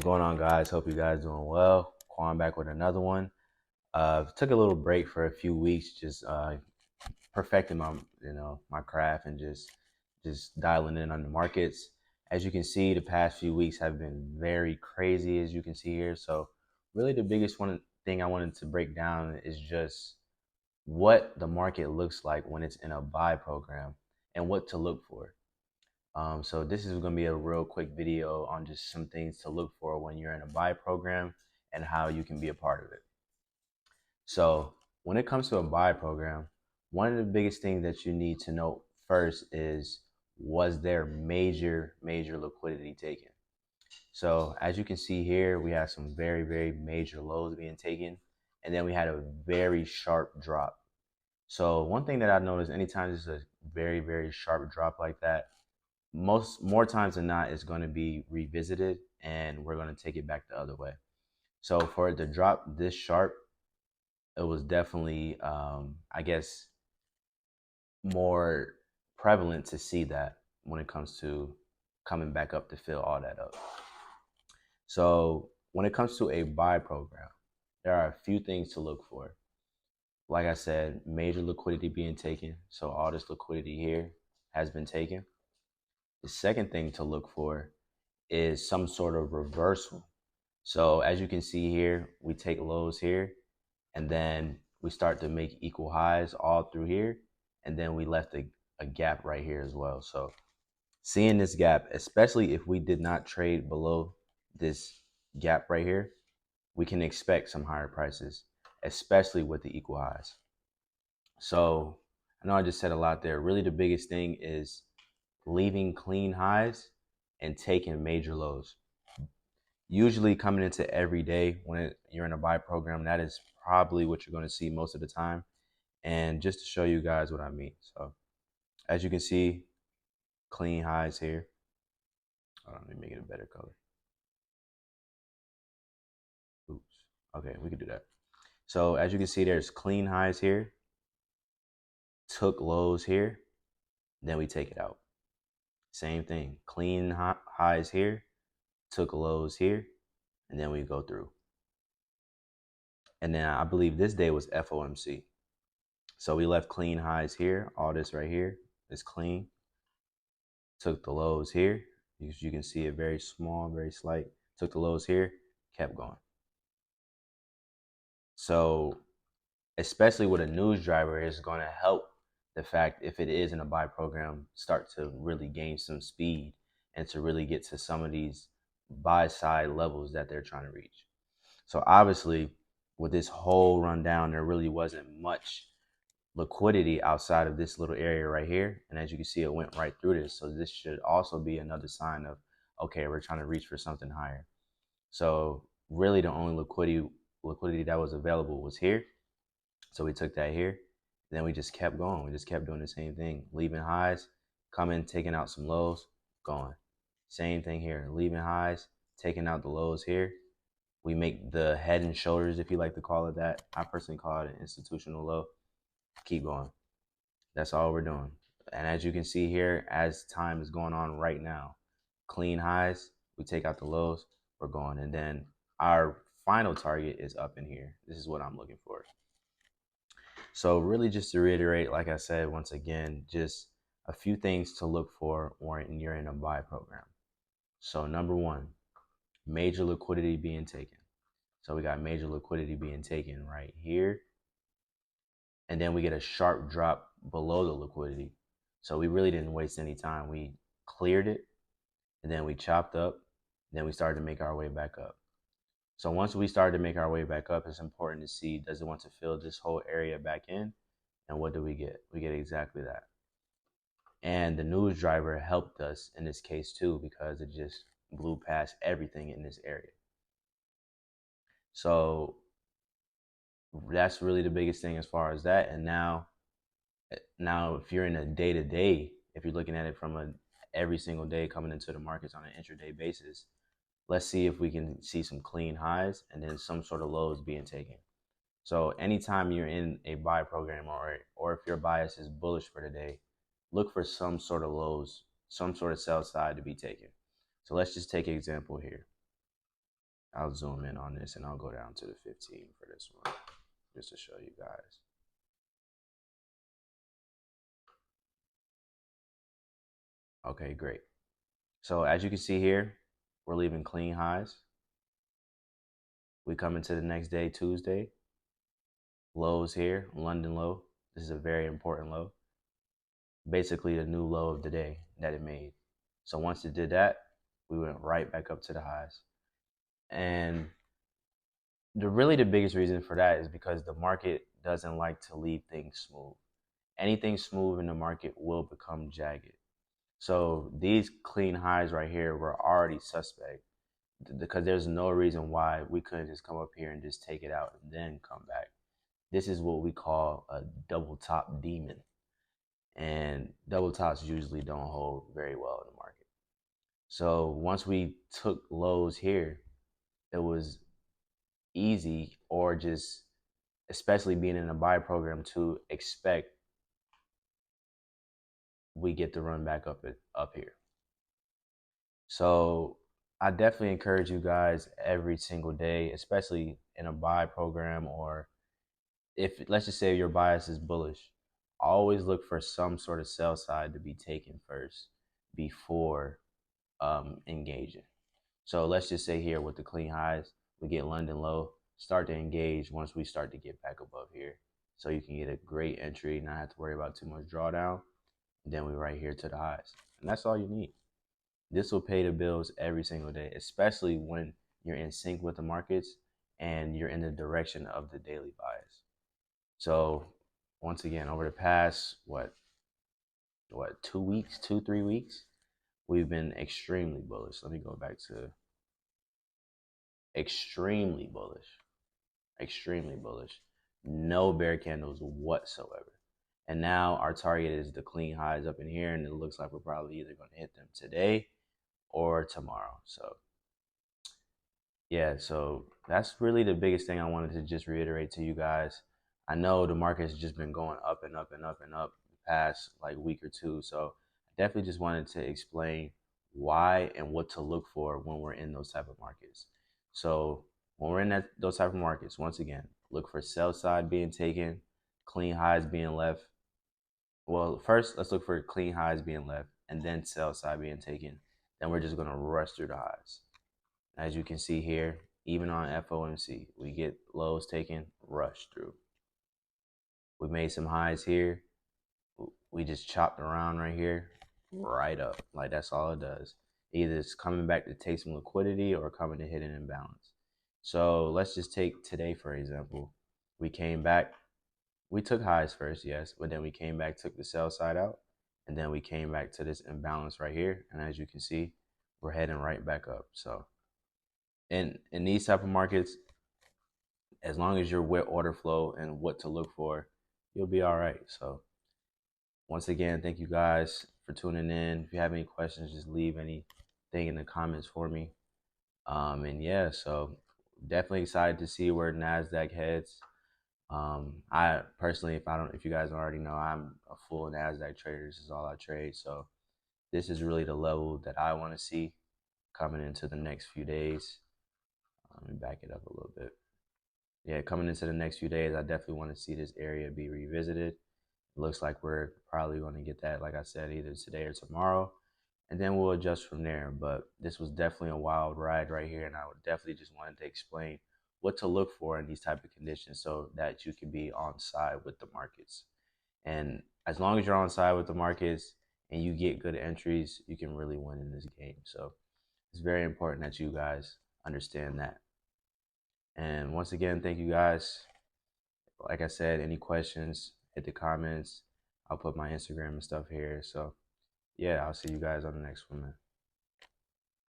What's going on, guys? Hope you guys doing well. Quan back with another one. Took a little break for a few weeks, just perfecting my craft and just dialing in on the markets. As you can see, the past few weeks have been very crazy, as you can see here. So, really, the biggest one thing I wanted to break down is just what the market looks like when it's in a buy program and what to look for. So this is going to be a real quick video on just some things to look for when you're in a buy program and how you can be a part of it. So when it comes to a buy program, one of the biggest things that you need to know first is, was there major liquidity taken? So as you can see here, we have some very major lows being taken, and then we had a very sharp drop. So one thing that I've noticed, anytime there's a very sharp drop like that, more times than not, it's going to be revisited and we're going to take it back the other way. So for it to drop this sharp, it was definitely I guess more prevalent to see that when it comes to coming back up to fill all that up. So when it comes to a buy program, there are a few things to look for. Like I said, major liquidity being taken, so all this liquidity here has been taken. The second thing to look for is some sort of reversal. So as you can see here, we take lows here, and then we start to make equal highs all through here, and then we left a gap right here as well. So seeing this gap, especially if we did not trade below this gap right here, we can expect some higher prices, especially with the equal highs. So I know I just said a lot there. Really, the biggest thing is leaving clean highs and taking major lows. Usually coming into every day when you're in a buy program, that is probably what you're going to see most of the time. And just to show you guys what I mean. So as you can see, clean highs here. Hold on, let me make it a better color. Oops. Okay, we can do that. So as you can see, there's clean highs here, took lows here, then we take it out. Same thing, clean highs here, took lows here, and then we go through. And then I believe this day was FOMC. So we left clean highs here. All this right here is clean. Took the lows here. You can see it very small, very slight. Took the lows here, kept going. So especially with a news driver, it's going to help the fact, if it is in a buy program, start to really gain some speed and to really get to some of these buy side levels that they're trying to reach. So obviously with this whole rundown, there really wasn't much liquidity outside of this little area right here. And as you can see, it went right through this. So this should also be another sign of, okay, we're trying to reach for something higher. So really the only liquidity that was available was here. So we took that here. Then we just kept going. We just kept doing the same thing, leaving highs, coming, taking out some lows, going. Same thing here, leaving highs, taking out the lows here. We make the head and shoulders, if you like to call it that. I personally call it an institutional low. Keep going. That's all we're doing. And as you can see here, as time is going on right now, clean highs, we take out the lows, we're going. And then our final target is up in here. This is what I'm looking for. So really, just to reiterate, like I said, once again, just a few things to look for when you're in a buy program. So number one, major liquidity being taken. So we got major liquidity being taken right here. And then we get a sharp drop below the liquidity. So we really didn't waste any time. We cleared it, and then we chopped up, and then we started to make our way back up. So once we started to make our way back up, it's important to see, does it want to fill this whole area back in? And what do we get? We get exactly that. And the news driver helped us in this case too, because it just blew past everything in this area. So that's really the biggest thing as far as that. And now if you're in a day to day, if you're looking at it from a every single day coming into the markets on an intraday basis, let's see if we can see some clean highs and then some sort of lows being taken. So anytime you're in a buy program, or if your bias is bullish for the day, look for some sort of lows, some sort of sell side to be taken. So let's just take an example here. I'll zoom in on this and I'll go down to the 15 for this one just to show you guys. Okay, great. So as you can see here, we're leaving clean highs. We come into the next day, Tuesday. Lows here, London low. This is a very important low. Basically the new low of the day that it made. So once it did that, we went right back up to the highs. And the biggest reason for that is because the market doesn't like to leave things smooth. Anything smooth in the market will become jagged. So these clean highs right here were already suspect because there's no reason why we couldn't just come up here and just take it out and then come back. This is what we call a double top demon. And double tops usually don't hold very well in the market. So once we took lows here, it was easy, or just especially being in a buy program, to expect we get to run back up here. So I definitely encourage you guys every single day, especially in a buy program, or if let's just say your bias is bullish, always look for some sort of sell side to be taken first before engaging. So let's just say here with the clean highs, we get London low, start to engage once we start to get back above here. So you can get a great entry, not have to worry about too much drawdown. And then we're right here to the highs. And that's all you need. This will pay the bills every single day, especially when you're in sync with the markets and you're in the direction of the daily bias. So once again, over the past, what, 3 weeks, we've been extremely bullish. Let me go back to extremely bullish. No bear candles whatsoever. And now our target is the clean highs up in here, and it looks like we're probably either going to hit them today or tomorrow. So yeah, so that's really the biggest thing I wanted to just reiterate to you guys. I know the market has just been going up and up and up and up the past like week or two. So I definitely just wanted to explain why and what to look for when we're in those type of markets. So when we're in those type of markets, once again, look for sell side being taken, clean highs being left. Well, first let's look for clean highs being left and then sell side being taken. Then we're just going to rush through the highs. As you can see here, even on FOMC, we get lows taken, rush through. We made some highs here. We just chopped around right here, right up. Like that's all it does. Either it's coming back to take some liquidity or coming to hit an imbalance. So let's just take today, for example. We came back. We took highs first, yes, but then we came back, took the sell side out, and then we came back to this imbalance right here. And as you can see, we're heading right back up. So in these type of markets, as long as you're with order flow and what to look for, you'll be all right. So once again, thank you guys for tuning in. If you have any questions, just leave anything in the comments for me. And yeah, so definitely excited to see where NASDAQ heads. I personally, if you guys already know, I'm a full NASDAQ trader. This is all I trade. So this is really the level that I want to see coming into the next few days. Let me back it up a little bit. Yeah, coming into the next few days, I definitely want to see this area be revisited. It looks like we're probably going to get that, like I said, either today or tomorrow, and then we'll adjust from there. But this was definitely a wild ride right here, and I would definitely just wanted to explain what to look for in these type of conditions so that you can be on side with the markets. And as long as you're on side with the markets and you get good entries, you can really win in this game. So it's very important that you guys understand that. And once again, thank you guys. Like I said, any questions, hit the comments. I'll put my Instagram and stuff here. So yeah, I'll see you guys on the next one, man.